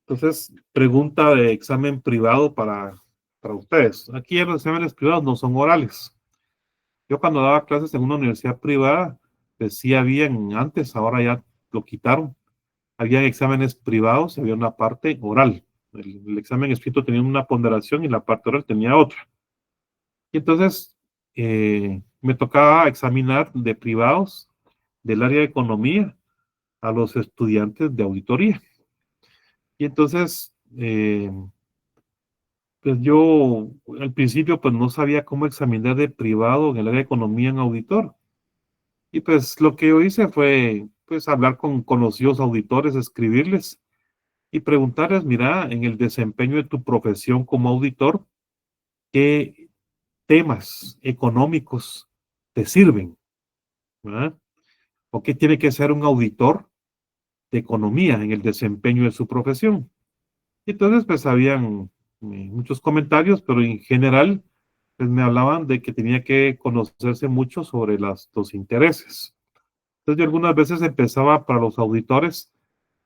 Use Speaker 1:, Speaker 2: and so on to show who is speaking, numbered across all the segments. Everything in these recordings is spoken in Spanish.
Speaker 1: Entonces, pregunta de examen privado para ustedes. Aquí los exámenes privados no son orales. Yo cuando daba clases en una universidad privada, pues sí habían antes, ahora ya lo quitaron. Había exámenes privados y había una parte oral. El examen escrito tenía una ponderación y la parte oral tenía otra. Y entonces me tocaba examinar de privados del área de economía a los estudiantes de auditoría. Y entonces, pues yo al principio pues no sabía cómo examinar de privado en el área de economía en auditor. Y pues lo que yo hice fue pues hablar con conocidos auditores, escribirles y preguntarles, mira, en el desempeño de tu profesión como auditor, ¿qué temas económicos te sirven? ¿Verdad? ¿O qué tiene que ser un auditor de economía en el desempeño de su profesión? Y entonces, pues habían muchos comentarios, pero en general, pues me hablaban de que tenía que conocerse mucho sobre los intereses. Entonces, yo algunas veces empezaba para los auditores,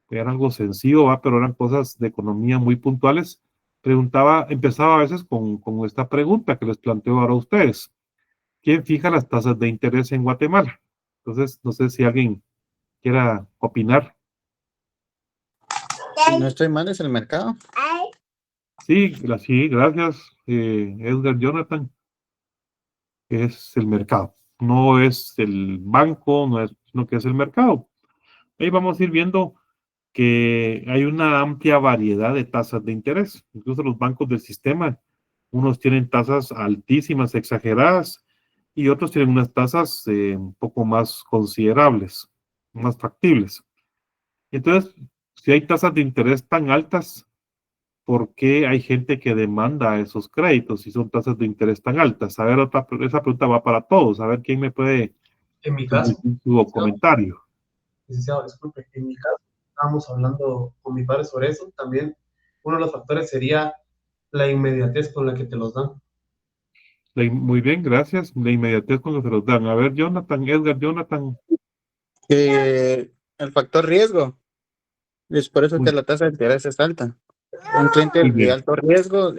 Speaker 1: que era algo sencillo, ¿va? Pero eran cosas de economía muy puntuales. Empezaba a veces con esta pregunta que les planteo ahora a ustedes. ¿Quién fija las tasas de interés en Guatemala? Entonces, no sé si alguien quiera opinar.
Speaker 2: Si no estoy mal, es el mercado.
Speaker 1: Sí, gracias, Edgar Jonathan. Es el mercado. No es el banco, no es, sino que es el mercado. Ahí vamos a ir viendo que hay una amplia variedad de tasas de interés. Incluso los bancos del sistema, unos tienen tasas altísimas, exageradas, y otros tienen unas tasas un poco más considerables, más factibles. Entonces, si hay tasas de interés tan altas, ¿por qué hay gente que demanda esos créditos si son tasas de interés tan altas? A ver, esa pregunta va para todos. A ver quién me puede
Speaker 3: En mi caso,
Speaker 1: compartir su comentario.
Speaker 3: licenciado, disculpe, en mi caso, estábamos hablando con mi padre sobre eso. También uno de los factores sería la inmediatez con la que te los dan.
Speaker 1: Muy bien, gracias. La inmediatez con que se los dan. A ver, Jonathan, Edgar, Jonathan.
Speaker 2: El factor riesgo. Es por eso que
Speaker 1: Muy,
Speaker 2: la tasa de interés es alta. Un cliente
Speaker 1: muy
Speaker 2: de
Speaker 1: bien,
Speaker 2: alto riesgo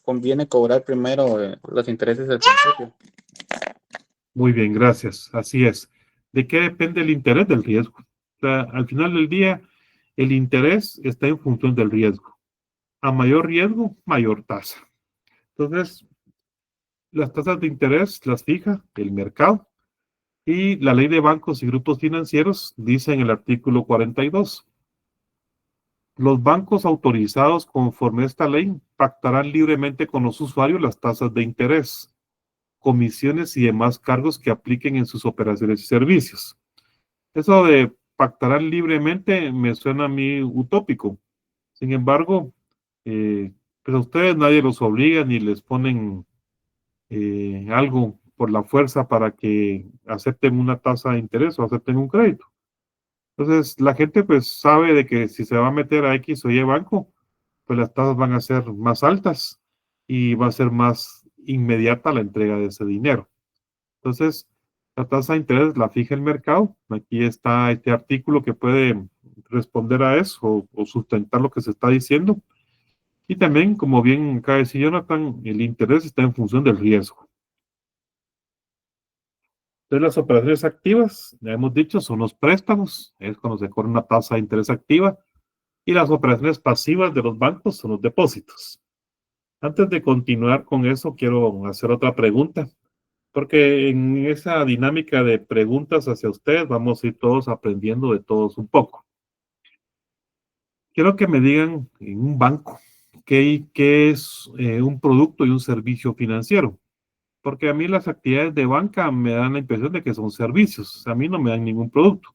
Speaker 2: conviene cobrar primero los intereses del principio.
Speaker 1: muy bien, gracias. Así es. ¿De qué depende el interés del riesgo? O sea, al final del día, el interés está en función del riesgo. A mayor riesgo, mayor tasa. Entonces, las tasas de interés las fija el mercado. Y la ley de bancos y grupos financieros dice en el artículo 42, los bancos autorizados conforme a esta ley pactarán libremente con los usuarios las tasas de interés, comisiones y demás cargos que apliquen en sus operaciones y servicios. Eso de pactarán libremente me suena a mí utópico. Sin embargo, pues a ustedes nadie los obliga ni les ponen algo por la fuerza para que acepten una tasa de interés o acepten un crédito. Entonces, la gente pues sabe de que si se va a meter a X o Y banco, pues las tasas van a ser más altas y va a ser más inmediata la entrega de ese dinero. Entonces, la tasa de interés la fija el mercado. Aquí está este artículo que puede responder a eso o sustentar lo que se está diciendo. Y también, como bien acaba de decir Jonathan, el interés está en función del riesgo. Entonces, las operaciones activas, ya hemos dicho, son los préstamos, es cuando se cobra una tasa de interés activa, y las operaciones pasivas de los bancos son los depósitos. Antes de continuar con eso, quiero hacer otra pregunta, porque en esa dinámica de preguntas hacia ustedes vamos a ir todos aprendiendo de todos un poco. Quiero que me digan en un banco qué es un producto y un servicio financiero, porque a mí las actividades de banca me dan la impresión de que son servicios, a mí no me dan ningún producto.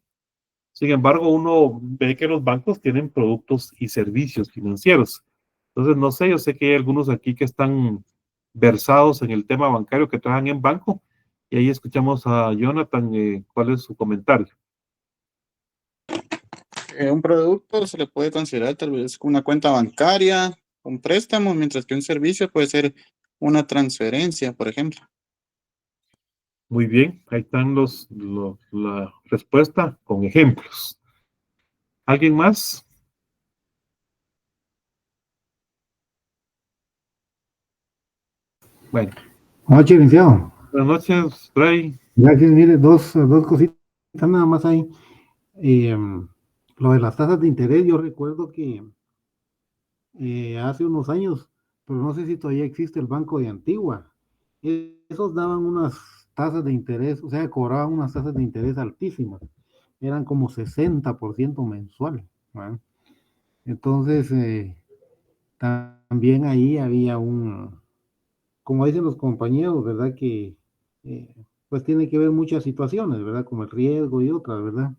Speaker 1: Sin embargo, uno ve que los bancos tienen productos y servicios financieros. Entonces, no sé, yo sé que hay algunos aquí que están versados en el tema bancario que trabajan en banco y ahí escuchamos a Jonathan, ¿cuál es su comentario?
Speaker 2: Un producto se le puede considerar tal vez una cuenta bancaria, un préstamo, mientras que un servicio puede ser una transferencia, por ejemplo.
Speaker 1: Muy bien, ahí están la respuesta con ejemplos. ¿Alguien más? Bueno,
Speaker 4: Buenas noches, licenciado.
Speaker 1: buenas noches, Fray.
Speaker 4: Gracias, mire, dos cositas nada más ahí. Eh, lo de las tasas de interés, yo recuerdo que hace unos años, pero no sé si todavía existe el Banco de Antigua. Esos daban unas tasas de interés, o sea, cobraban unas tasas de interés altísimas. Eran como 60% mensual. ¿verdad? Entonces, también ahí había como dicen los compañeros, ¿verdad? Que pues tiene que ver muchas situaciones, ¿verdad? Como el riesgo y otras, ¿verdad?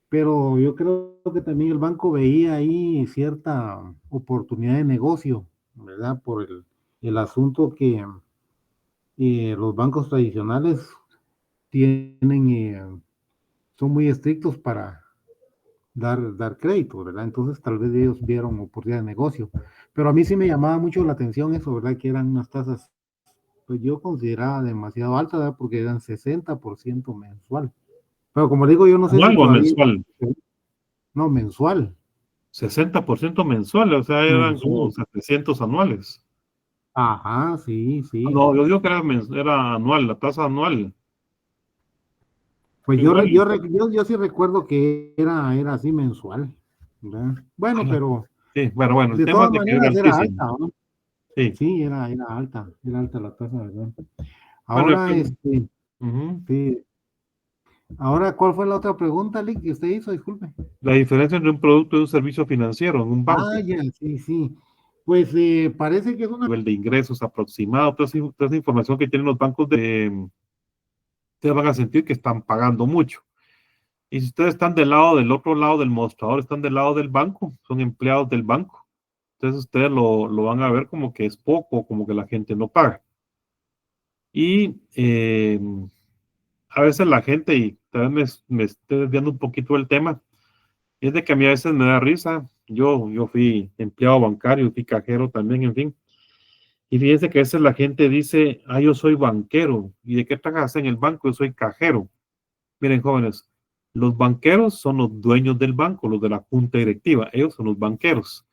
Speaker 4: Pero yo creo que también el banco veía ahí cierta oportunidad de negocio, ¿verdad? Por el asunto que los bancos tradicionales tienen, son muy estrictos para dar crédito, ¿verdad? Entonces tal vez ellos vieron oportunidad de negocio. Pero a mí sí me llamaba mucho la atención eso, ¿verdad? Que eran unas tasas, pues yo consideraba demasiado altas, ¿verdad? Porque eran 60% mensual. Pero como digo, yo no sé si
Speaker 1: ¿Anual o
Speaker 4: todavía,
Speaker 1: mensual?
Speaker 4: no, mensual,
Speaker 1: 60% mensual, o sea, eran como
Speaker 4: mensual.
Speaker 1: 700 anuales.
Speaker 4: Ajá, sí, sí.
Speaker 1: No, yo digo que era anual, la tasa anual.
Speaker 4: Pues
Speaker 1: Igual,
Speaker 4: yo sí recuerdo que era así mensual, ¿verdad? Bueno,
Speaker 1: ala,
Speaker 4: pero
Speaker 1: sí, bueno, el
Speaker 4: de
Speaker 1: tema es
Speaker 4: todas
Speaker 1: de que era
Speaker 4: maneras era
Speaker 1: altísimo.
Speaker 4: alta, ¿no?
Speaker 1: Sí,
Speaker 4: Sí, era alta la tasa, ¿verdad?
Speaker 1: bueno,
Speaker 4: Ahora,
Speaker 1: ujú.
Speaker 4: sí. Ahora, ¿cuál fue la otra pregunta, Lick, que usted hizo? Disculpe.
Speaker 1: La diferencia entre un producto y un servicio financiero en un banco,
Speaker 4: Ah, ya, sí, sí. Pues parece que es una...
Speaker 1: nivel de ingresos aproximado, toda esa información que tienen los bancos ustedes van a sentir que están pagando mucho. Y si ustedes están del otro lado del mostrador, están del lado del banco, son empleados del banco. Entonces ustedes lo van a ver como que es poco, como que la gente no paga. Y a veces la gente, y tal vez me estoy desviando un poquito del tema, es de que a mí a veces me da risa. Yo fui empleado bancario, fui cajero también, en fin. Y fíjense que a veces la gente dice, ah, yo soy banquero. ¿Y de qué trabajas en el banco? Yo soy cajero. Miren, jóvenes, los banqueros son los dueños del banco, los de la junta directiva. Ellos son los banqueros.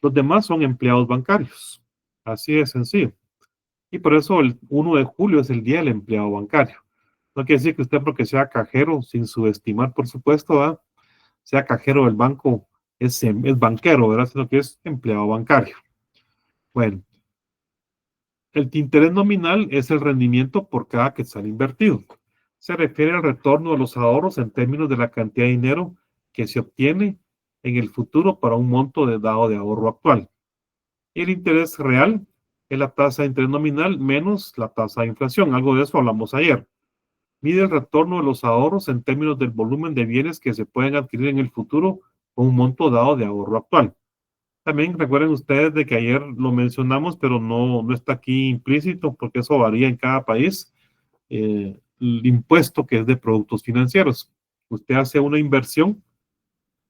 Speaker 1: Los demás son empleados bancarios. Así de sencillo. Y por eso el 1 de julio es el día del empleado bancario. No quiere decir que usted, porque sea cajero, sin subestimar, por supuesto, ¿verdad? Sea cajero del banco, es banquero, ¿verdad? Sino que es empleado bancario. Bueno, el interés nominal es el rendimiento por cada quetzal invertido. Se refiere al retorno de los ahorros en términos de la cantidad de dinero que se obtiene en el futuro para un monto dado de ahorro actual. Y el interés real es la tasa de interés nominal menos la tasa de inflación. Algo de eso hablamos ayer. Mide el retorno de los ahorros en términos del volumen de bienes que se pueden adquirir en el futuro con un monto dado de ahorro actual. También recuerden ustedes de que ayer lo mencionamos, pero no está aquí implícito porque eso varía en cada país. El impuesto que es de productos financieros. Usted hace una inversión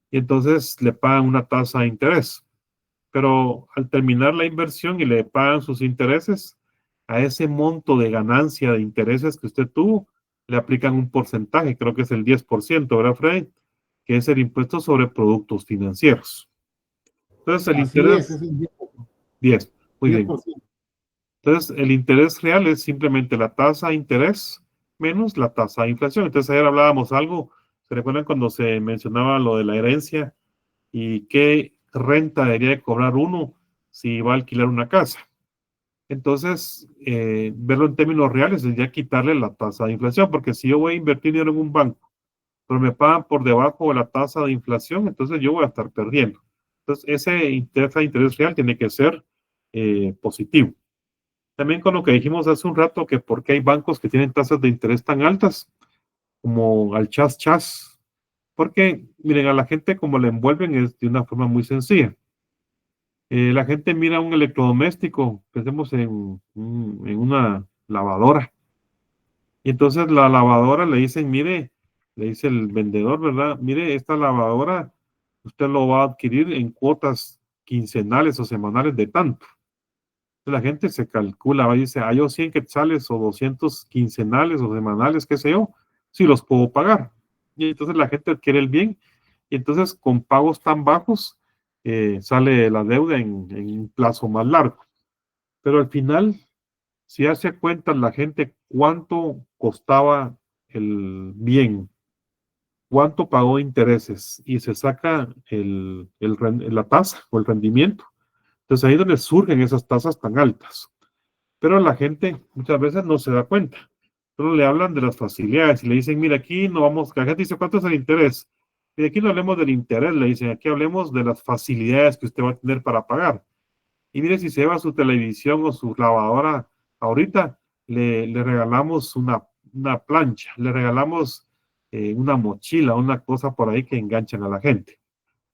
Speaker 1: y entonces le pagan una tasa de interés. Pero al terminar la inversión y le pagan sus intereses, a ese monto de ganancia de intereses que usted tuvo, le aplican un porcentaje, creo que es el 10%, ¿verdad, Fred? Que es el impuesto sobre productos financieros. Entonces, el
Speaker 4: Así es
Speaker 1: interés,
Speaker 4: el
Speaker 1: 10, muy bien.
Speaker 4: 10%.
Speaker 1: Entonces, el interés real es simplemente la tasa de interés menos la tasa de inflación. Entonces, ayer hablábamos algo, ¿se recuerdan cuando se mencionaba lo de la herencia y qué renta debería de cobrar uno si va a alquilar una casa? Entonces, verlo en términos reales es ya quitarle la tasa de inflación, porque si yo voy a invertir dinero en un banco, pero me pagan por debajo de la tasa de inflación, entonces yo voy a estar perdiendo. Entonces, ese tasa de interés real tiene que ser positivo. También con lo que dijimos hace un rato, que por qué hay bancos que tienen tasas de interés tan altas, como al chas chas, porque miren, a la gente como le envuelven es de una forma muy sencilla. La gente mira un electrodoméstico, pensemos en una lavadora, y entonces la lavadora le dicen, mire, le dice el vendedor, ¿verdad? Mire, esta lavadora usted lo va a adquirir en cuotas quincenales o semanales de tanto. La gente se calcula, va y dice, yo 100 quetzales o 200 quincenales o semanales, qué sé yo, si los puedo pagar. Y entonces la gente adquiere el bien y entonces con pagos tan bajos sale la deuda en un plazo más largo. Pero al final si hace cuenta la gente cuánto costaba el bien, cuánto pagó intereses y se saca la tasa o el rendimiento, entonces ahí es donde surgen esas tasas tan altas. Pero la gente muchas veces no se da cuenta. Solo le hablan de las facilidades y le dicen, mira, aquí no vamos, la gente dice, ¿cuánto es el interés? Y aquí no hablemos del interés, le dicen, aquí hablemos de las facilidades que usted va a tener para pagar. Y mire, si se lleva su televisión o su lavadora ahorita, le regalamos una plancha, le regalamos una mochila, una cosa por ahí que enganchan a la gente.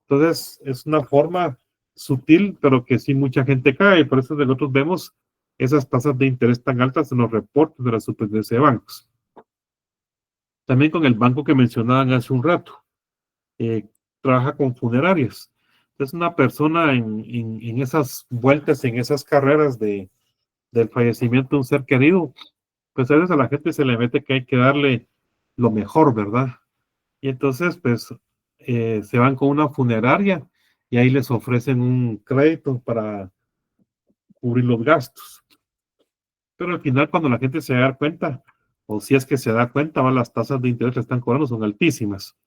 Speaker 1: Entonces, es una forma sutil, pero que sí mucha gente cae, y por eso nosotros vemos esas tasas de interés tan altas en los reportes de la superintendencia de bancos. También con el banco que mencionaban hace un rato, trabaja con funerarias. Entonces, una persona en esas vueltas, en esas carreras del fallecimiento de un ser querido, pues a veces a la gente se le mete que hay que darle lo mejor, ¿verdad? Y entonces, pues, se van con una funeraria y ahí les ofrecen un crédito para cubrir los gastos. Pero al final, cuando la gente se da cuenta, o si es que se da cuenta, las tasas de interés que están cobrando son altísimas.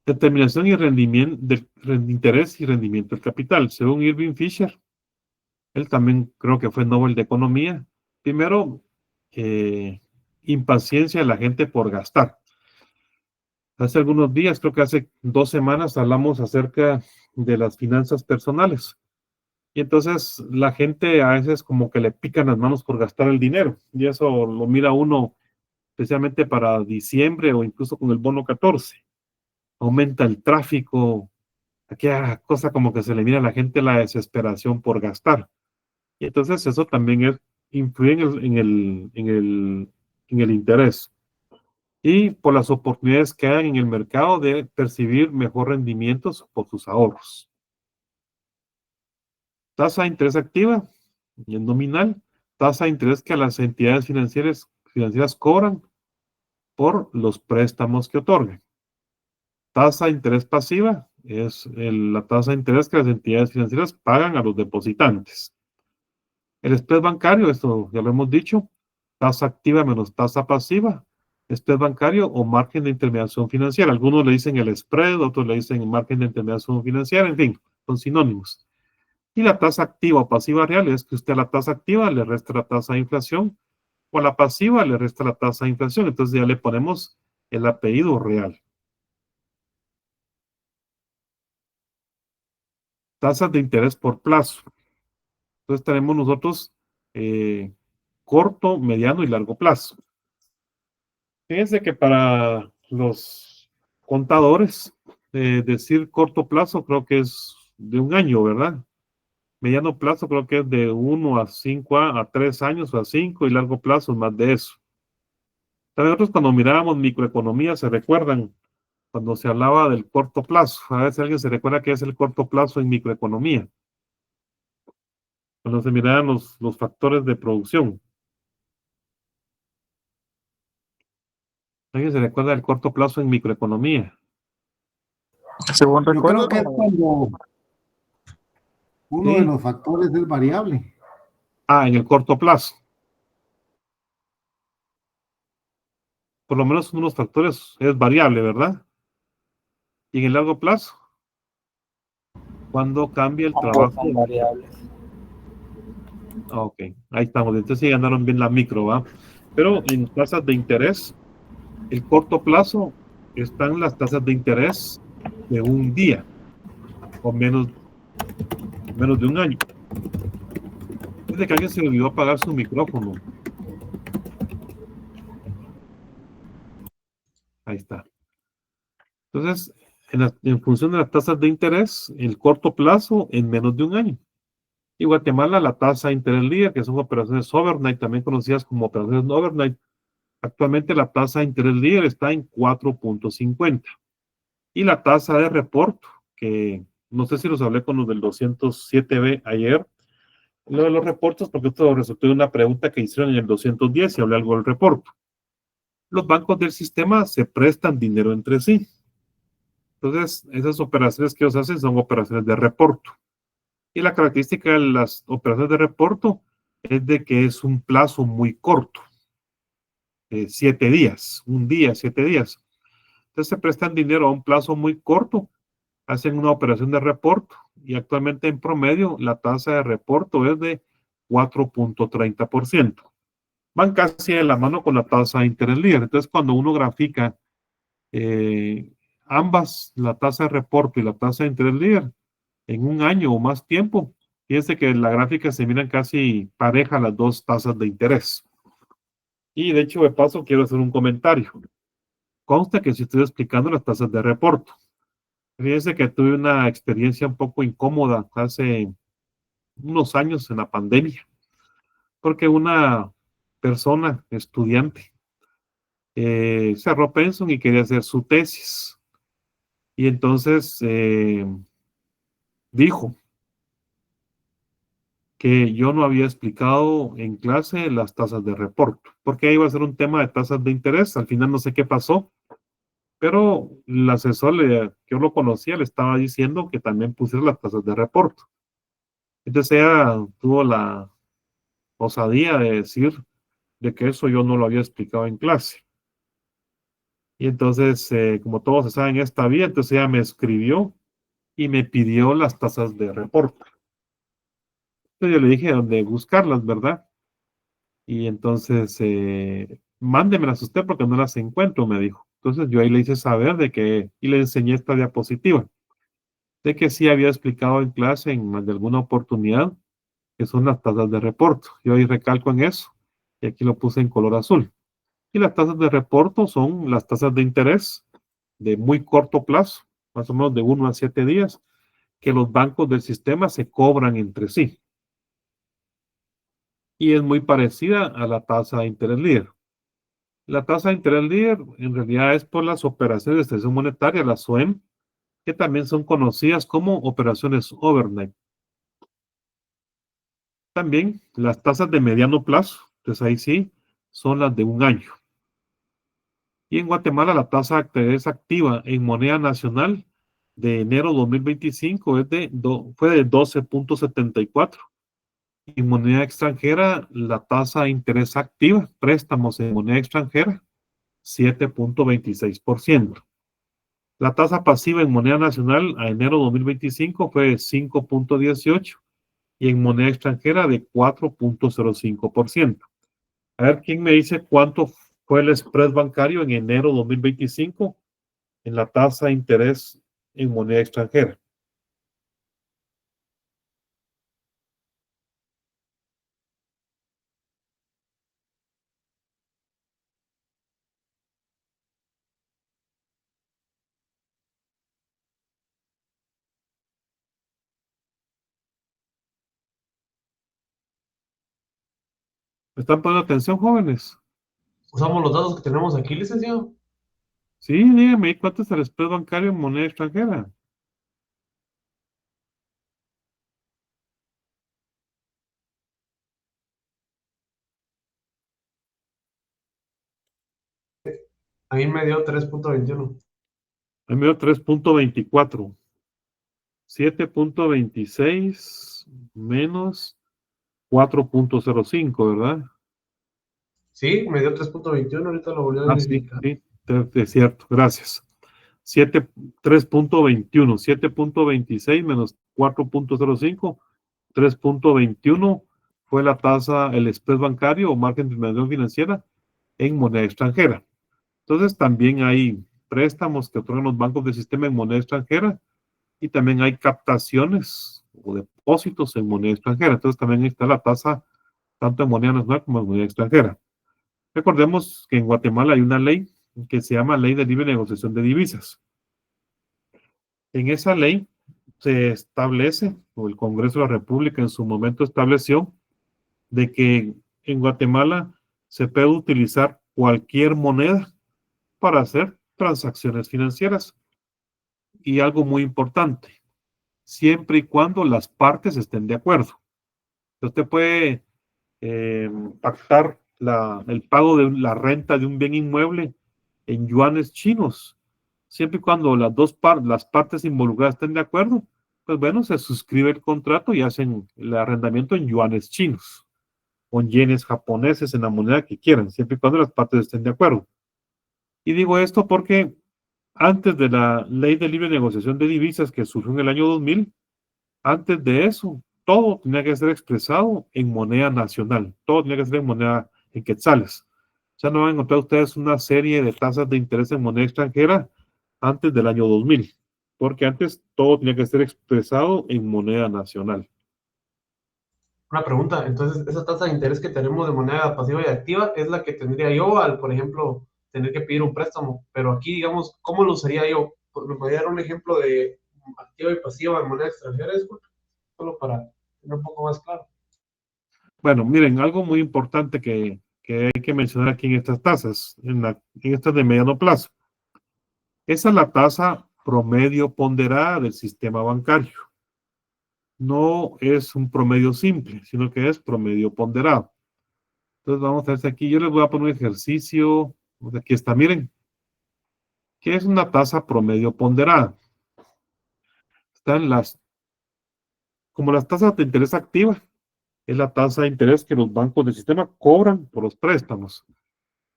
Speaker 1: Determinación y rendimiento del interés y rendimiento del capital. Según Irving Fisher, él también creo que fue Nobel de Economía. Primero, impaciencia de la gente por gastar. Hace algunos días, creo que hace 2 semanas, hablamos acerca de las finanzas personales. Y entonces la gente a veces como que le pican las manos por gastar el dinero. Y eso lo mira uno especialmente para diciembre o incluso con el bono 14. Aumenta el tráfico. Aquella cosa como que se le mira a la gente la desesperación por gastar. Y entonces eso también influye en el interés. Y por las oportunidades que hay en el mercado de percibir mejor rendimientos por sus ahorros. Tasa de interés activa, el nominal, tasa de interés que las entidades financieras cobran por los préstamos que otorgan. Tasa de interés pasiva es la tasa de interés que las entidades financieras pagan a los depositantes. El spread bancario, esto ya lo hemos dicho, tasa activa menos tasa pasiva, spread bancario o margen de intermediación financiera. Algunos le dicen el spread, otros le dicen margen de intermediación financiera, en fin, son sinónimos. Y la tasa activa o pasiva real es que usted a la tasa activa le resta la tasa de inflación o a la pasiva le resta la tasa de inflación. Entonces ya le ponemos el apellido real. Tasas de interés por plazo. Entonces tenemos nosotros corto, mediano y largo plazo. Fíjense que para los contadores, decir corto plazo creo que es de 1 año, ¿verdad? Mediano plazo creo que es de 1 a 5 a 3 años o a 5 y largo plazo más de eso. También nosotros cuando mirábamos microeconomía se recuerdan cuando se hablaba del corto plazo. A ver si alguien se recuerda qué es el corto plazo en microeconomía. Cuando se miraban los factores de producción. ¿Alguien se recuerda del corto plazo en microeconomía?
Speaker 2: Según
Speaker 4: Yo
Speaker 2: recuerdo,
Speaker 4: creo que es cuando uno
Speaker 1: Sí.
Speaker 4: de los factores es variable.
Speaker 1: En el corto plazo. Por lo menos uno de los factores es variable, ¿verdad? Y en el largo plazo, cuando cambia el trabajo.
Speaker 5: Son variables.
Speaker 1: Ok, ahí estamos. Entonces sí ganaron bien la micro, ¿va? Pero en tasas de interés, el corto plazo están las tasas de interés de 1 día o menos de 1 año. Desde que alguien se le olvidó apagar su micrófono. Ahí está. Entonces, en función de las tasas de interés, el corto plazo en menos de 1 año. Y Guatemala, la tasa de interés líder, que son operaciones overnight, también conocidas como operaciones overnight. Actualmente la tasa de interés líder está en 4.50. Y la tasa de reporto, que no sé si los hablé con los del 207B ayer, lo de los reportos, porque esto resultó de una pregunta que hicieron en el 210 y hablé algo del reporto. Los bancos del sistema se prestan dinero entre sí. Entonces, esas operaciones que ellos hacen son operaciones de reporto. Y la característica de las operaciones de reporto es de que es un plazo muy corto, 7 días, un día, 7 días. Entonces se prestan dinero a un plazo muy corto, hacen una operación de reporto y actualmente en promedio la tasa de reporto es de 4.30%. Van casi de la mano con la tasa de interés líder. Entonces cuando uno grafica ambas, la tasa de reporto y la tasa de interés líder, en un año o más tiempo, fíjense que en la gráfica se miran casi pareja las dos tasas de interés. Y de hecho, de paso, quiero hacer un comentario. Consta que si estoy explicando las tasas de reporto. Fíjense que tuve una experiencia un poco incómoda hace unos años en la pandemia, porque una persona, estudiante, cerró Pensum y quería hacer su tesis. Y entonces dijo que yo no había explicado en clase las tasas de reporto, porque ahí iba a ser un tema de tasas de interés. Al final no sé qué pasó, pero el asesor que yo lo conocía le estaba diciendo que también pusiera las tasas de reporto. Entonces ella tuvo la osadía de decir de que eso yo no lo había explicado en clase. Y entonces, como todos se saben, esta vía, entonces ella me escribió y me pidió las tasas de reporte. Entonces yo le dije dónde buscarlas, ¿verdad? Y entonces, mándemelas usted porque no las encuentro, me dijo. Entonces yo ahí le hice saber de que, y le enseñé esta diapositiva, de que sí había explicado en clase en más de alguna oportunidad, que son las tasas de reporto. Yo ahí recalco en eso, y aquí lo puse en color azul. Y las tasas de reporto son las tasas de interés de muy corto plazo, más o menos de 1 a 7 días, que los bancos del sistema se cobran entre sí. Y es muy parecida a la tasa de interés líder. La tasa de interés líder en realidad es por las operaciones de extensión monetaria, las OEM, que también son conocidas como operaciones overnight. También las tasas de mediano plazo, entonces ahí sí, son las de un año. Y en Guatemala la tasa de interés activa en moneda nacional de enero 2025 fue de 12.74. En moneda extranjera, la tasa de interés activa, préstamos en moneda extranjera, 7.26%. La tasa pasiva en moneda nacional a enero 2025 fue de 5.18 y en moneda extranjera de 4.05%. A ver, ¿quién me dice cuánto fue el spread bancario en enero 2025 en la tasa de interés en moneda extranjera? ¿Me están poniendo atención, jóvenes?
Speaker 3: Usamos los datos que tenemos aquí, licenciado.
Speaker 1: Sí, dígame, ¿cuánto es el spread bancario en moneda extranjera?
Speaker 3: A mí me dio 3.21.
Speaker 1: A mí me dio 3.24. 7.26 menos 4.05, ¿verdad?
Speaker 3: Sí, me dio 3.21. Ahorita lo volví a
Speaker 1: Ah, sí,
Speaker 3: verificar.
Speaker 1: sí, es cierto, gracias. 3.21, 7.26 menos 4.05, 3.21 fue la tasa, el spread bancario o margen de intermediación financiera en moneda extranjera. Entonces también hay préstamos que otorgan los bancos del sistema en moneda extranjera y también hay captaciones o depósitos en moneda extranjera. Entonces también está la tasa tanto en moneda nacional como en moneda extranjera. Recordemos que en Guatemala hay una ley que se llama Ley de Libre Negociación de Divisas. En esa ley se establece, o el Congreso de la República en su momento estableció, de que en Guatemala se puede utilizar cualquier moneda para hacer transacciones financieras. Y algo muy importante, siempre y cuando las partes estén de acuerdo. Usted puede pactar el pago de la renta de un bien inmueble en yuanes chinos, siempre y cuando las partes involucradas estén de acuerdo, pues bueno, se suscribe el contrato y hacen el arrendamiento en yuanes chinos. o en yenes japoneses, en la moneda que quieran, siempre y cuando las partes estén de acuerdo. Y digo esto porque antes de la ley de libre negociación de divisas que surgió en el año 2000, antes de eso, todo tenía que ser expresado en moneda nacional, todo tenía que ser en moneda en quetzales. O sea, no van a encontrar ustedes una serie de tasas de interés en moneda extranjera antes del año 2000, porque antes todo tenía que ser expresado en moneda nacional.
Speaker 3: Una pregunta, entonces, esa tasa de interés que tenemos de moneda pasiva y activa es la que tendría yo al, por ejemplo, tener que pedir un préstamo, pero aquí, digamos, ¿cómo lo usaría yo? ¿Me podría dar un ejemplo de activa y pasiva en moneda extranjera? Disculpe? Solo para tener un poco más claro.
Speaker 1: Bueno, miren, algo muy importante que hay que mencionar aquí en estas tasas, en estas de mediano plazo. Esa es la tasa promedio ponderada del sistema bancario. No es un promedio simple, sino que es promedio ponderado. Entonces vamos a ver si aquí yo les voy a poner un ejercicio. Aquí está, miren, ¿qué es una tasa promedio ponderada? Están como las tasas de interés activa, es la tasa de interés que los bancos del sistema cobran por los préstamos.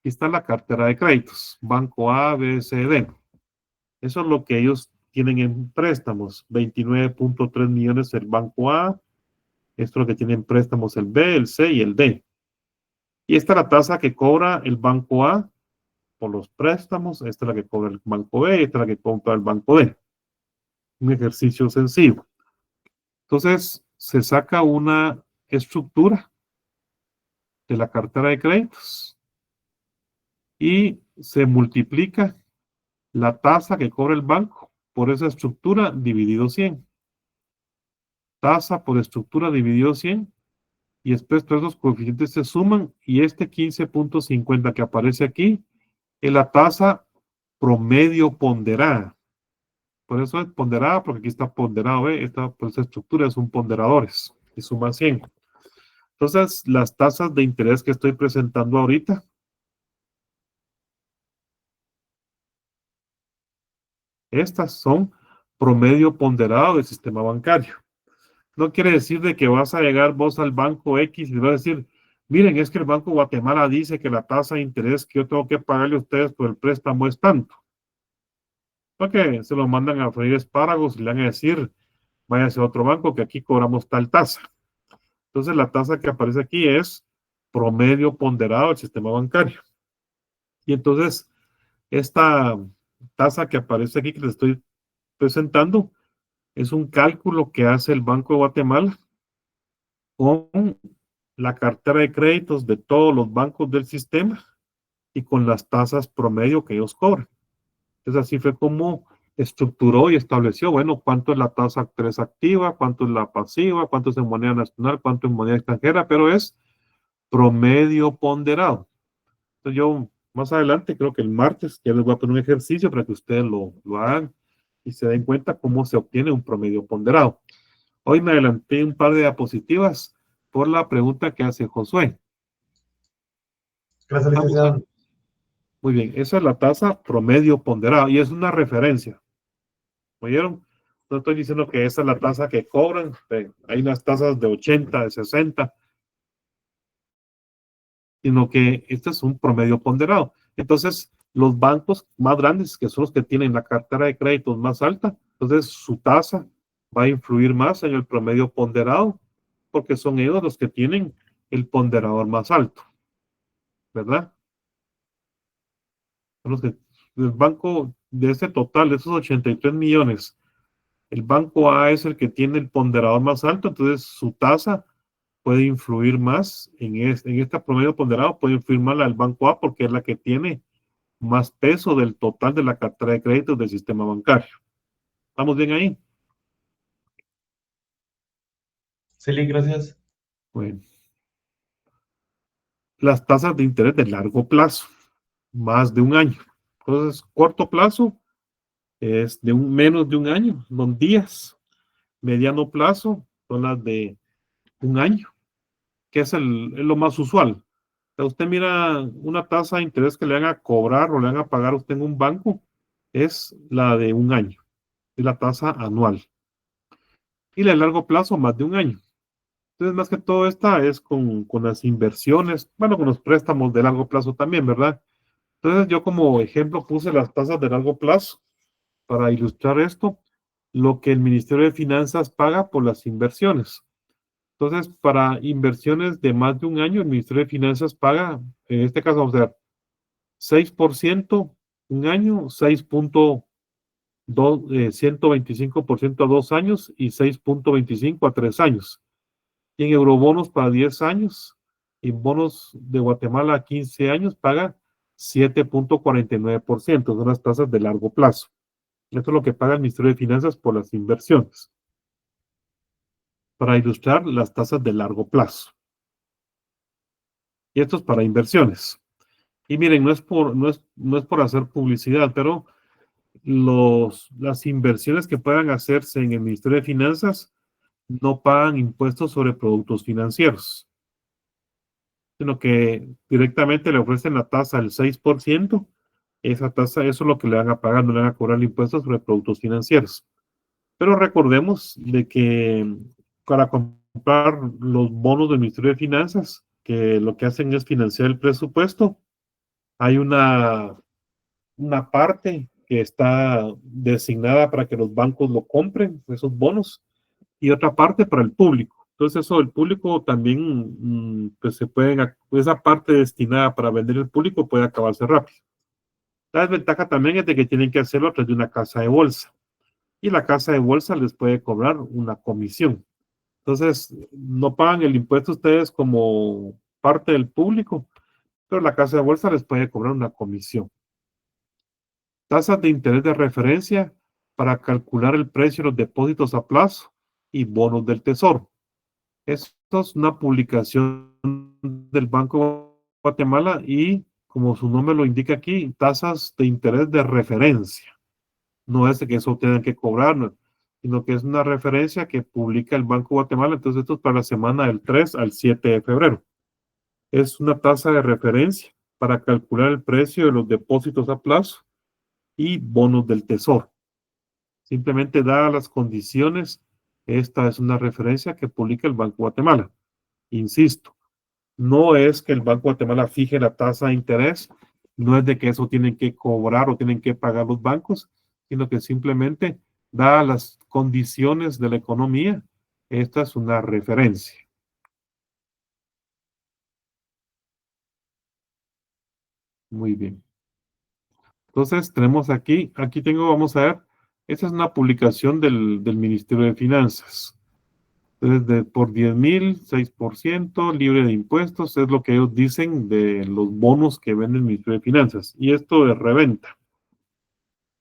Speaker 1: Aquí está la cartera de créditos, Banco A, B, C, D. Eso es lo que ellos tienen en préstamos, 29.3 millones el Banco A, esto es lo que tienen préstamos el B, el C y el D. Y esta es la tasa que cobra el Banco A por los préstamos, esta es la que cobra el Banco B, esta es la que compra el Banco D. Un ejercicio sencillo. Entonces, se saca una estructura de la cartera de créditos y se multiplica la tasa que cobra el banco por esa estructura dividido 100. Tasa por estructura dividido 100 y después todos los coeficientes se suman y este 15.50 que aparece aquí es la tasa promedio ponderada. Por eso es ponderada, porque aquí está ponderado, por esa estructura son ponderadores y suma 100. Entonces, las tasas de interés que estoy presentando ahorita, estas son promedio ponderado del sistema bancario. No quiere decir de que vas a llegar vos al banco X y vas a decir, miren, es que el Banco Guatemala dice que la tasa de interés que yo tengo que pagarle a ustedes por el préstamo es tanto. Porque se lo mandan a freír espárragos y le van a decir, váyase a otro banco que aquí cobramos tal tasa. Entonces la tasa que aparece aquí es promedio ponderado del sistema bancario. Y entonces esta tasa que aparece aquí que les estoy presentando es un cálculo que hace el Banco de Guatemala con la cartera de créditos de todos los bancos del sistema y con las tasas promedio que ellos cobran. Entonces así fue como estructuró y estableció, bueno, cuánto es la tasa 3 activa, cuánto es la pasiva, cuánto es en moneda nacional, cuánto en moneda extranjera, pero es promedio ponderado. Entonces yo más adelante, creo que el martes, ya les voy a poner un ejercicio para que ustedes lo hagan y se den cuenta cómo se obtiene un promedio ponderado. Hoy me adelanté un par de diapositivas por la pregunta que hace Josué.
Speaker 3: Gracias, licenciado.
Speaker 1: Muy bien, esa es la tasa promedio ponderado y es una referencia. ¿Oyeron? No estoy diciendo que esa es la tasa que cobran. Hay unas tasas de 80, de 60, sino que este es un promedio ponderado. Entonces, los bancos más grandes, que son los que tienen la cartera de créditos más alta, entonces su tasa va a influir más en el promedio ponderado, porque son ellos los que tienen el ponderador más alto, ¿verdad? Son los que, el banco de ese total, de esos 83 millones, el banco A es el que tiene el ponderador más alto, entonces su tasa puede influir más en este promedio ponderado, puede influir más la del banco A porque es la que tiene más peso del total de la cartera de créditos del sistema bancario. ¿Estamos bien ahí?
Speaker 3: Sí, gracias.
Speaker 1: Bueno. Las tasas de interés de largo plazo, más de un año. Entonces, corto plazo es de menos de un año, son días. Mediano plazo son las de un año, que es lo más usual. Usted mira una tasa de interés que le van a cobrar o le van a pagar a usted en un banco, es la de un año, es la tasa anual. Y la de largo plazo, más de un año. Entonces, más que todo esta es con las inversiones, bueno, con los préstamos de largo plazo también, ¿verdad? Entonces, yo como ejemplo puse las tasas de largo plazo para ilustrar esto, lo que el Ministerio de Finanzas paga por las inversiones. Entonces, para inversiones de más de un año, el Ministerio de Finanzas paga, en este caso, vamos a ver, 6% un año, 125% a 2 años y 6.25 a 3 años. Y en eurobonos para 10 años, y en bonos de Guatemala a 15 años, paga 7.49%, son las tasas de largo plazo. Esto es lo que paga el Ministerio de Finanzas por las inversiones. Para ilustrar las tasas de largo plazo. Y esto es para inversiones. Y miren, no es por hacer publicidad, pero las inversiones que puedan hacerse en el Ministerio de Finanzas no pagan impuestos sobre productos financieros, sino que directamente le ofrecen la tasa del 6%. Esa tasa, eso es lo que le van a pagar, no le van a cobrar impuestos sobre productos financieros. Pero recordemos de que para comprar los bonos del Ministerio de Finanzas, que lo que hacen es financiar el presupuesto, hay una parte que está designada para que los bancos lo compren, esos bonos, y otra parte para el público. Entonces eso del público también, pues esa parte destinada para vender el público puede acabarse rápido. La desventaja también es de que tienen que hacerlo a través de una casa de bolsa. Y la casa de bolsa les puede cobrar una comisión. Entonces, no pagan el impuesto ustedes como parte del público, pero la casa de bolsa les puede cobrar una comisión. Tasas de interés de referencia para calcular el precio de los depósitos a plazo y bonos del tesoro. Esto es una publicación del Banco de Guatemala y, como su nombre lo indica aquí, tasas de interés de referencia. No es de que eso tengan que cobrar, no, sino que es una referencia que publica el Banco de Guatemala. Entonces, esto es para la semana del 3 al 7 de febrero. Es una tasa de referencia para calcular el precio de los depósitos a plazo y bonos del tesoro. Simplemente dadas las condiciones, esta es una referencia que publica el Banco de Guatemala. Insisto, no es que el Banco de Guatemala fije la tasa de interés, no es de que eso tienen que cobrar o tienen que pagar los bancos, sino que simplemente, dadas las condiciones de la economía, esta es una referencia. Muy bien. Entonces, tenemos aquí tengo, vamos a ver, esta es una publicación del Ministerio de Finanzas. Entonces, por 10,000, 6%, libre de impuestos, es lo que ellos dicen de los bonos que vende el Ministerio de Finanzas. Y esto es reventa.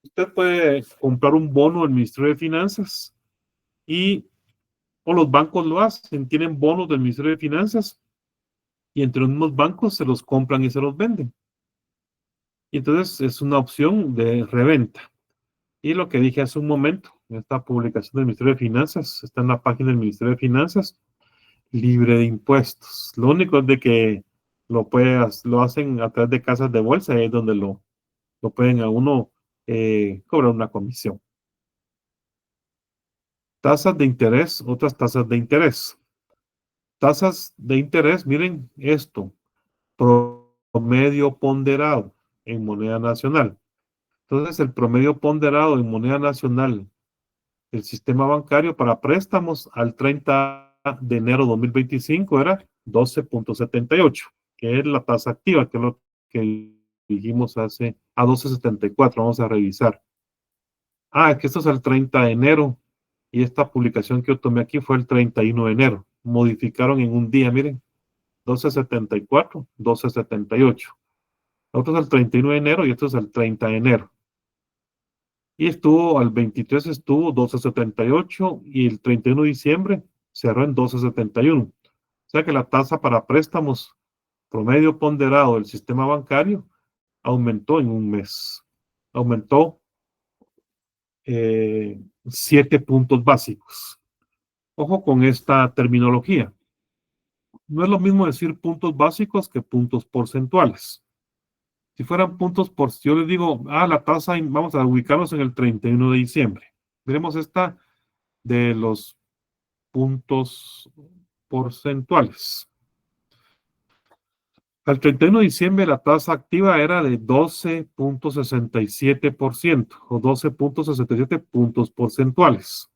Speaker 1: Usted puede comprar un bono del Ministerio de Finanzas o los bancos lo hacen, tienen bonos del Ministerio de Finanzas y entre los mismos bancos se los compran y se los venden. Y entonces es una opción de reventa. Y lo que dije hace un momento, esta publicación del Ministerio de Finanzas, está en la página del Ministerio de Finanzas, libre de impuestos. Lo único es de que lo hacen a través de casas de bolsa, es donde lo pueden a uno cobrar una comisión. Tasas de interés, otras tasas de interés. Tasas de interés, miren esto, promedio ponderado en moneda nacional. Entonces, el promedio ponderado en moneda nacional del sistema bancario para préstamos al 30 de enero de 2025 era 12.78, que es la tasa activa, que es lo que dijimos a 12.74. Vamos a revisar. Que esto es el 30 de enero y esta publicación que yo tomé aquí fue el 31 de enero. Modificaron en un día, miren, 12.74, 12.78. Otro es el 31 de enero y esto es el 30 de enero. Y al 23 estuvo 12.78 y el 31 de diciembre cerró en 12.71. O sea que la tasa para préstamos promedio ponderado del sistema bancario aumentó en un mes. Aumentó 7 puntos básicos. Ojo con esta terminología. No es lo mismo decir puntos básicos que puntos porcentuales. Si fueran puntos yo les digo, la tasa, vamos a ubicarnos en el 31 de diciembre. Veremos esta de los puntos porcentuales. Al 31 de diciembre la tasa activa era de 12.67% o 12.67 puntos porcentuales.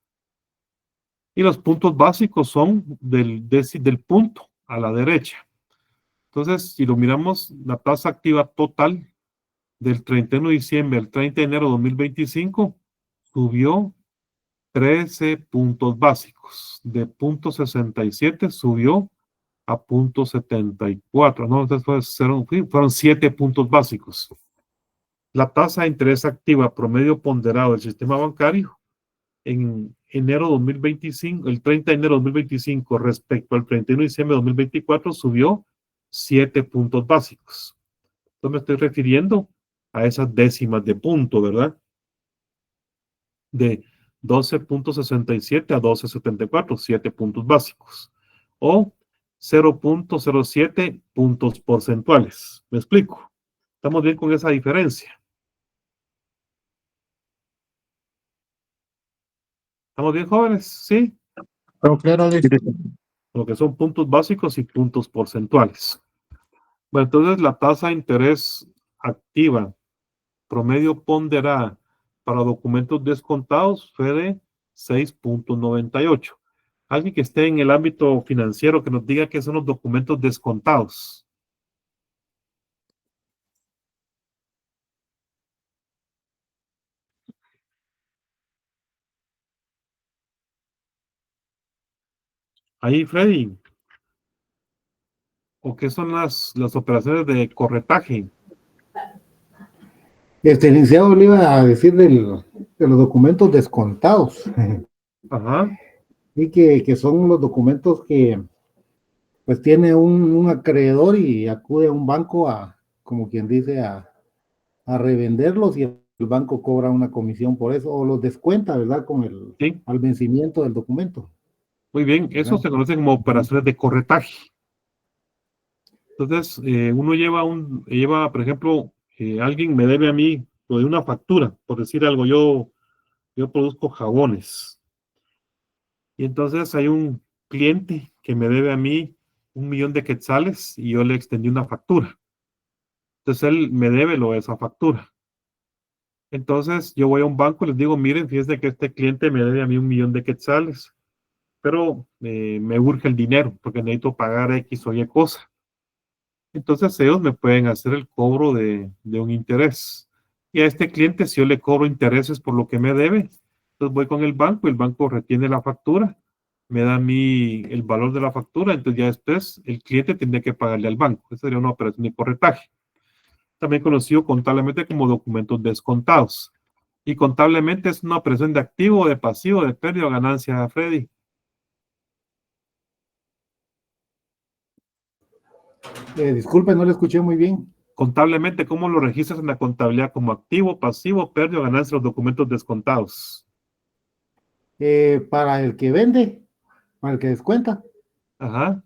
Speaker 1: Y los puntos básicos son del punto a la derecha. Entonces, si lo miramos, la tasa activa total del 31 de diciembre al 30 de enero de 2025 subió 13 puntos básicos. De 0.67 subió a 0.74. No, entonces fueron 7 puntos básicos. La tasa de interés activa promedio ponderado del sistema bancario en enero 2025, el 30 de enero de 2025 respecto al 31 de diciembre de 2024 subió 7 puntos básicos. Entonces me estoy refiriendo a esas décimas de punto, ¿verdad? De 12.67 a 12.74, 7 puntos básicos. O 0.07 puntos porcentuales. ¿Me explico? ¿Estamos bien con esa diferencia? ¿Estamos bien, jóvenes? ¿Sí?
Speaker 2: Pero claro,
Speaker 1: Lo que son puntos básicos y puntos porcentuales. Bueno, entonces la tasa de interés activa promedio ponderada para documentos descontados fue de 6.98. Alguien que esté en el ámbito financiero que nos diga qué son los documentos descontados. Ahí, Freddy. ¿O qué son las operaciones de corretaje?
Speaker 4: Licenciado, le iba a decir de los documentos descontados.
Speaker 1: Ajá.
Speaker 4: Y que son los documentos que pues tiene un acreedor y acude a un banco como quien dice, a revenderlos y el banco cobra una comisión por eso, o los descuenta, ¿verdad?
Speaker 1: Sí.
Speaker 4: Al vencimiento del documento.
Speaker 1: Muy bien, eso se conoce como operaciones de corretaje. Entonces, uno lleva, por ejemplo, alguien me debe a mí lo de una factura, por decir algo, yo produzco jabones. Y entonces hay un cliente que me debe a mí 1 millón de quetzales y yo le extendí una factura. Entonces él me debe lo de esa factura. Entonces yo voy a un banco y les digo, miren, fíjense que este cliente me debe a mí 1 millón de quetzales, pero me urge el dinero porque necesito pagar X o Y cosa. Entonces ellos me pueden hacer el cobro de un interés. Y a este cliente, si yo le cobro intereses por lo que me debe, entonces voy con el banco retiene la factura, me da a mí el valor de la factura, entonces ya después el cliente tendría que pagarle al banco. Esa sería una operación de corretaje. También conocido contablemente como documentos descontados. Y contablemente es una operación de activo, de pasivo, de pérdida o ganancia, Freddy.
Speaker 4: Disculpe, no le escuché muy bien.
Speaker 1: Contablemente, ¿cómo lo registras en la contabilidad como activo, pasivo, pérdida o ganancia los documentos descontados?
Speaker 4: Para el que vende, para el que descuenta,
Speaker 1: Ajá.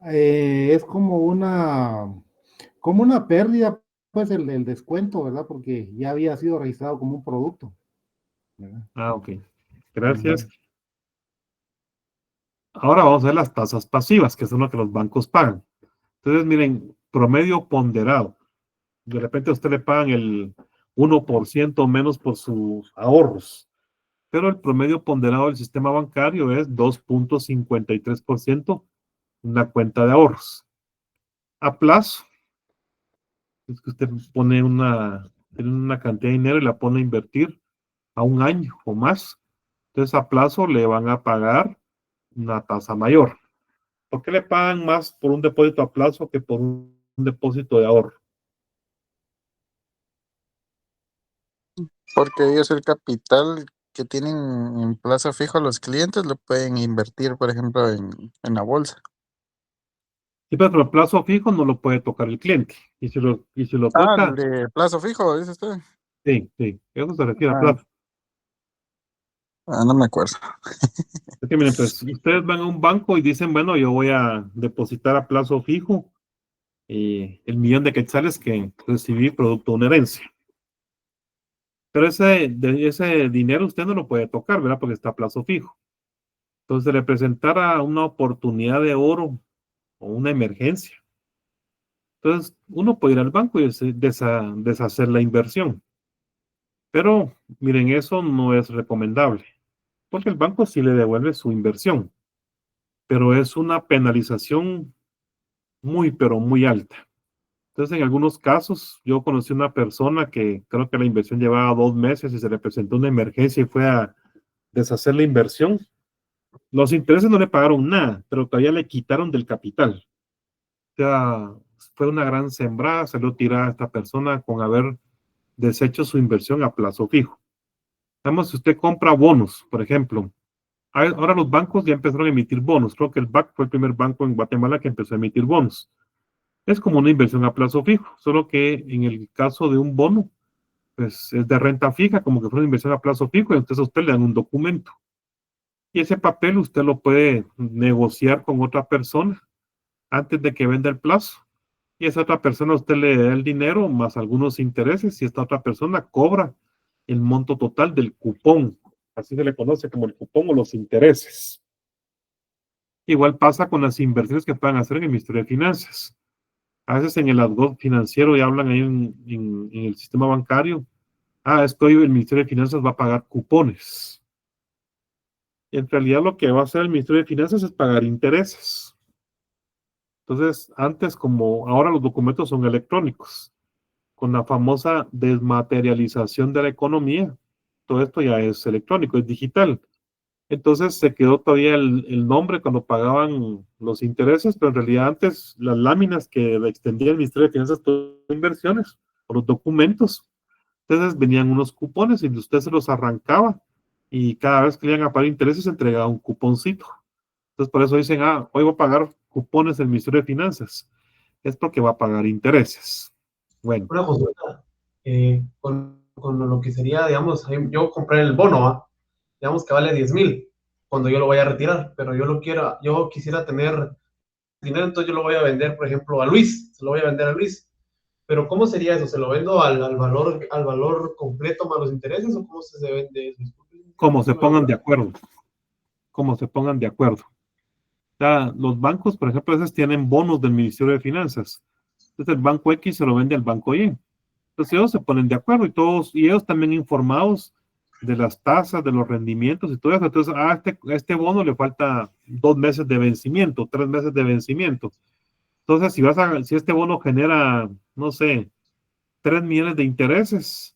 Speaker 4: es como una pérdida, pues el descuento, ¿verdad? Porque ya había sido registrado como un producto, ¿verdad?
Speaker 1: Ah, ok. Gracias. Ahora vamos a ver las tasas pasivas, que son lo que los bancos pagan. Entonces, miren, promedio ponderado. De repente a usted le pagan el 1% menos por sus ahorros, pero el promedio ponderado del sistema bancario es 2.53% una cuenta de ahorros. A plazo, es que usted tiene una cantidad de dinero y la pone a invertir a 1 año o más. Entonces, a plazo le van a pagar una tasa mayor. ¿Por qué le pagan más por un depósito a plazo que por un depósito de ahorro?
Speaker 2: porque ellos el capital que tienen en plazo fijo los clientes lo pueden invertir, por ejemplo, en la bolsa.
Speaker 1: Sí, pero el plazo fijo no lo puede tocar el cliente. Y si lo
Speaker 2: Ah, el
Speaker 1: toca,
Speaker 2: de plazo fijo, dice usted.
Speaker 1: sí, eso se refiere a
Speaker 2: Ah,
Speaker 1: plazo.
Speaker 2: no me acuerdo.
Speaker 1: Es que miren, pues ustedes van a un banco y dicen, bueno, yo voy a depositar a plazo fijo el 1 millón de quetzales que recibí producto de una herencia. Pero ese dinero usted no lo puede tocar, ¿verdad? Porque está a plazo fijo. Entonces le presentara una oportunidad de oro o una emergencia. Entonces uno puede ir al banco y deshacer la inversión. Pero miren, eso no es recomendable, porque el banco sí le devuelve su inversión, pero es una penalización muy, pero muy alta. Entonces, en algunos casos, yo conocí una persona que creo que la inversión llevaba 2 meses y se le presentó una emergencia y fue a deshacer la inversión. Los intereses no le pagaron nada, pero todavía le quitaron del capital. O sea, fue una gran sembrada, salió tirada esta persona con haber deshecho su inversión a plazo fijo. Vamos, si usted compra bonos, por ejemplo, ahora los bancos ya empezaron a emitir bonos. Creo que el BAC fue el primer banco en Guatemala que empezó a emitir bonos. Es como una inversión a plazo fijo, solo que en el caso de un bono, pues es de renta fija, como que fue una inversión a plazo fijo, y entonces a usted le dan un documento. Y ese papel usted lo puede negociar con otra persona antes de que venda el plazo. Y esa otra persona usted le da el dinero más algunos intereses y esta otra persona cobra el monto total del cupón. Así se le conoce como el cupón o los intereses. Igual pasa con las inversiones que puedan hacer en el Ministerio de Finanzas. A veces en el argot financiero ya hablan ahí en el sistema bancario. Esto el Ministerio de Finanzas va a pagar cupones. Y en realidad lo que va a hacer el Ministerio de Finanzas es pagar intereses. Entonces, antes como ahora los documentos son electrónicos, con la famosa desmaterialización de la economía, todo esto ya es electrónico, es digital. Entonces se quedó todavía el nombre cuando pagaban los intereses, pero en realidad antes las láminas que extendía el Ministerio de Finanzas, todas las inversiones, o los documentos, entonces venían unos cupones y usted se los arrancaba y cada vez que le iban a pagar intereses se entregaba un cuponcito. Entonces por eso dicen, hoy va a pagar cupones el Ministerio de Finanzas. Es porque va a pagar intereses. Bueno.
Speaker 3: Una consulta, con lo que sería, digamos, yo compré el bono, ¿va? Digamos que vale 10,000 cuando yo lo voy a retirar, pero yo quisiera tener dinero, entonces yo lo voy a vender, por ejemplo, a Luis, se lo voy a vender a Luis. Pero ¿cómo sería eso? ¿Se lo vendo al valor completo más los intereses o cómo se vende eso?
Speaker 1: Como se pongan de acuerdo. Como se pongan de acuerdo. O sea, los bancos, por ejemplo, a veces tienen bonos del Ministerio de Finanzas. Entonces el banco X se lo vende al banco Y. Entonces ellos se ponen de acuerdo y ellos también informados de las tasas, de los rendimientos y todo eso. Entonces, a este bono le falta 2 meses de vencimiento, 3 meses de vencimiento. Entonces, si este bono genera, no sé, 3 millones de intereses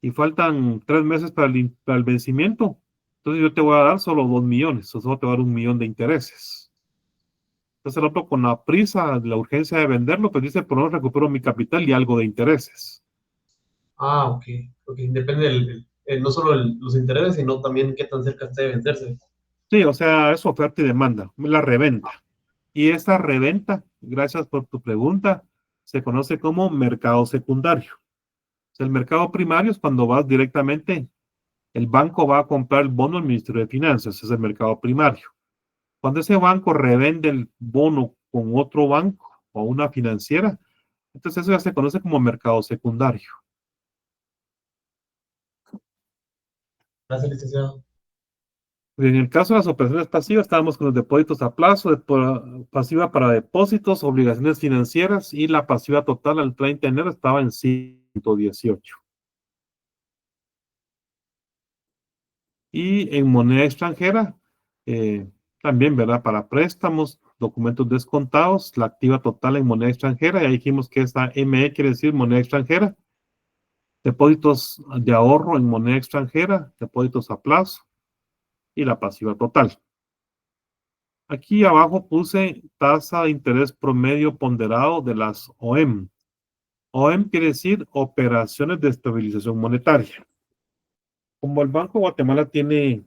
Speaker 1: y faltan 3 meses para el vencimiento, entonces yo te voy a dar solo 2 millones, o solo te voy a dar 1 millón de intereses. Entonces el otro con la prisa, la urgencia de venderlo, pues dice, por lo menos recupero mi capital y algo de intereses.
Speaker 3: Ok. Depende no solo los intereses, sino también qué tan cerca esté de vencerse.
Speaker 1: Sí, o sea, es oferta y demanda, la reventa. Y esa reventa, gracias por tu pregunta, se conoce como mercado secundario. O sea, el mercado primario es cuando vas directamente, el banco va a comprar el bono al Ministerio de Finanzas, es el mercado primario. Cuando ese banco revende el bono con otro banco o una financiera, entonces eso ya se conoce como mercado secundario.
Speaker 3: Gracias, licenciado.
Speaker 1: En el caso de las operaciones pasivas, estábamos con los depósitos a plazo, pasiva para depósitos, obligaciones financieras y la pasiva total al 30 de enero estaba en 118. Y en moneda extranjera, también, ¿verdad? Para préstamos, documentos descontados, la activa total en moneda extranjera, y ahí dijimos que esta ME quiere decir moneda extranjera, depósitos de ahorro en moneda extranjera, depósitos a plazo y la pasiva total. Aquí abajo puse tasa de interés promedio ponderado de las OEM. OEM quiere decir operaciones de estabilización monetaria. Como el Banco de Guatemala tiene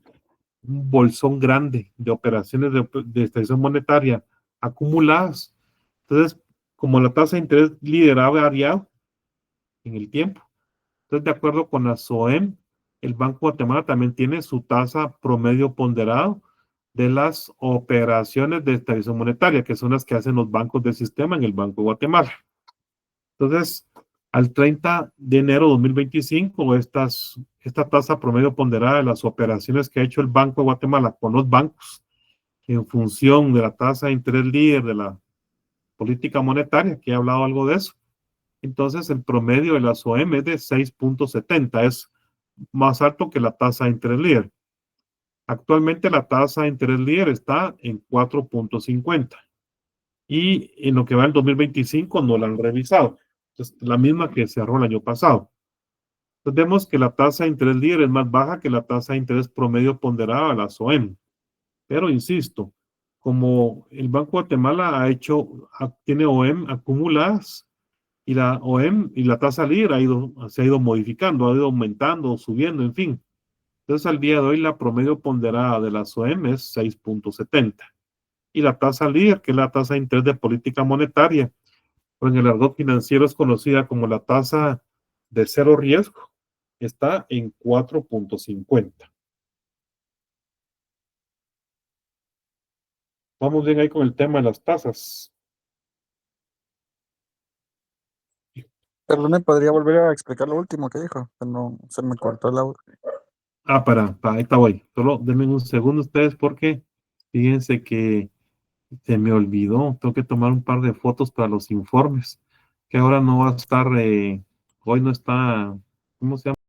Speaker 1: un bolsón grande de operaciones de estabilización monetaria acumuladas, entonces, como la tasa de interés lidera variado en el tiempo, entonces, de acuerdo con la SOEM, el Banco de Guatemala también tiene su tasa promedio ponderado de las operaciones de estabilización monetaria, que son las que hacen los bancos del sistema en el Banco de Guatemala. Entonces, al 30 de enero de 2025, esta tasa promedio ponderada de las operaciones que ha hecho el Banco de Guatemala con los bancos en función de la tasa de interés líder de la política monetaria, que he hablado algo de eso. Entonces, el promedio de las OM es de 6.70, es más alto que la tasa de interés líder. Actualmente la tasa de interés líder está en 4.50 y en lo que va el 2025 no la han revisado. Es la misma que cerró el año pasado. Entonces vemos que la tasa de interés líder es más baja que la tasa de interés promedio ponderada de las OM. Pero insisto, como el Banco de Guatemala tiene OM acumuladas y la OM y la tasa líder se ha ido modificando, ha ido aumentando, subiendo, en fin. Entonces, al día de hoy, la promedio ponderada de las OM es 6.70. Y la tasa líder, que es la tasa de interés de política monetaria, o en el argot financiero es conocida como la tasa de cero riesgo, está en 4.50. Vamos bien ahí con el tema de las tasas.
Speaker 5: Perdón, ¿me podría volver a explicar lo último que dijo? Que no, se me cortó el audio.
Speaker 1: Ahí está, voy. Solo denme un segundo ustedes porque fíjense que se me olvidó. Tengo que tomar un par de fotos para los informes, que ahora no va a estar, hoy no está, ¿cómo se llama?